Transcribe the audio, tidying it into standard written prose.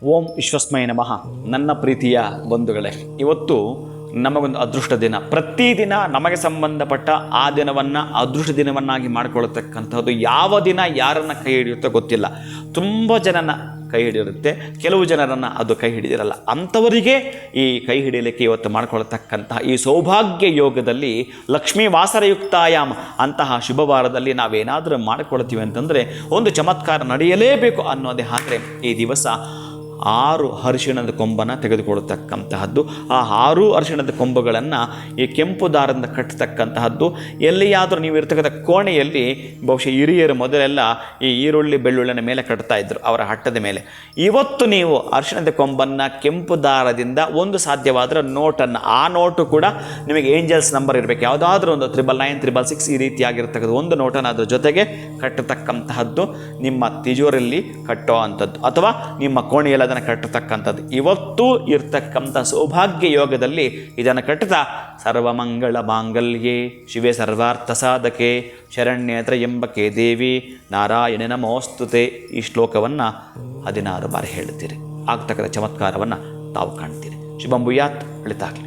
ಓಂ ವಿಶ್ವಸ್ಮೈ ನಮಃ. ನನ್ನ ಪ್ರೀತಿಯ ಬಂಧುಗಳೇ, ಇವತ್ತು ನಮಗೊಂದು ಅದೃಷ್ಟ ದಿನ. ಪ್ರತಿದಿನ ನಮಗೆ ಸಂಬಂಧಪಟ್ಟ ಆ ದಿನವನ್ನು ಅದೃಷ್ಟ ದಿನವನ್ನಾಗಿ ಮಾಡಿಕೊಳ್ಳತಕ್ಕಂಥದ್ದು. ಯಾವ ದಿನ ಯಾರನ್ನು ಕೈ ಹಿಡಿಯುತ್ತೋ ಗೊತ್ತಿಲ್ಲ. ತುಂಬ ಜನನ ಕೈ ಹಿಡಿಯುತ್ತೆ, ಕೆಲವು ಜನರನ್ನು ಅದು ಕೈ ಹಿಡಿದಿರಲ್ಲ. ಅಂಥವರಿಗೆ ಈ ಕೈ ಹಿಡಿಯಲಿಕ್ಕೆ ಇವತ್ತು ಮಾಡಿಕೊಳ್ಳತಕ್ಕಂತಹ ಈ ಸೌಭಾಗ್ಯ ಯೋಗದಲ್ಲಿ ಲಕ್ಷ್ಮೀ ವಾಸರಯುಕ್ತಾಯಾಮ ಅಂತಹ ಶುಭವಾರದಲ್ಲಿ ನಾವೇನಾದರೂ ಮಾಡಿಕೊಳ್ತೀವಿ ಅಂತಂದರೆ ಒಂದು ಚಮತ್ಕಾರ ನಡೆಯಲೇಬೇಕು ಅನ್ನೋದೇ. ಆದರೆ ಈ ದಿವಸ 6 ಅರಿಶಿಣದ ಕೊಂಬನ್ನು ತೆಗೆದುಕೊಳ್ಳತಕ್ಕಂತಹದ್ದು. ಆ 6 ಅರಿಶಿಣದ ಕೊಂಬುಗಳನ್ನು ಈ ಕೆಂಪು ದಾರದಿಂದ ಕಟ್ಟತಕ್ಕಂತಹದ್ದು. ಎಲ್ಲಿಯಾದರೂ ನೀವು ಇರ್ತಕ್ಕಂಥ ಕೋಣೆಯಲ್ಲಿ ಬಹುಶಃ ಹಿರಿಯರು ಮೊದಲೆಲ್ಲ ಈ ಈರುಳ್ಳಿ ಬೆಳ್ಳುಳ್ಳಿನ ಮೇಲೆ ಕಟ್ತಾ ಇದ್ದರು, ಅವರ ಹಟ್ಟದ ಮೇಲೆ. ಇವತ್ತು ನೀವು ಅರಿಶಿಣದ ಕೊಂಬನ್ನು ಕೆಂಪು ದಾರದಿಂದ ಒಂದು ಸಾಧ್ಯವಾದರೆ ನೋಟನ್ನು, ಆ ನೋಟು ಕೂಡ ನಿಮಗೆ ಏಂಜಲ್ಸ್ ನಂಬರ್ ಇರಬೇಕು, ಯಾವುದಾದ್ರೂ ಒಂದು 999 666 ಈ ರೀತಿಯಾಗಿರ್ತಕ್ಕಂಥ ಒಂದು ನೋಟನ್ನು ಅದರ ಜೊತೆಗೆ ಕಟ್ಟತಕ್ಕಂತಹದ್ದು. ನಿಮ್ಮ ತಿಜೋರಲ್ಲಿ ಕಟ್ಟೋ ಅಂಥದ್ದು ಅಥವಾ ನಿಮ್ಮ ಕೋಣೆಯಲ್ಲಿ ಅದನ್ನು ಕಟ್ಟತಕ್ಕಂಥದ್ದು. ಇವತ್ತು ಇರ್ತಕ್ಕಂಥ ಸೌಭಾಗ್ಯ ಯೋಗದಲ್ಲಿ ಇದನ್ನು ಕಟ್ಟುತ್ತಾ ಸರ್ವಮಂಗಳ ಮಾಂಗಲ್ಯೆ ಶಿವೆ ಸರ್ವಾರ್ಥ ಸಾಧಕೆ ಶರಣ್ಯೇ ತ್ರ್ಯಂಬಕೆ ದೇವಿ ನಾರಾಯಣಿ ನಮೋಸ್ತುತೆ ಈ ಶ್ಲೋಕವನ್ನು 16 ಬಾರಿ ಹೇಳ್ತೀರಿ. ಆಗ್ತಕ್ಕಂಥ ಚಮತ್ಕಾರವನ್ನು ತಾವು ಕಾಣ್ತೀರಿ. ಶುಭಂ ಭೂಯಾತ್. ಒಳಿತಾಗಲಿ.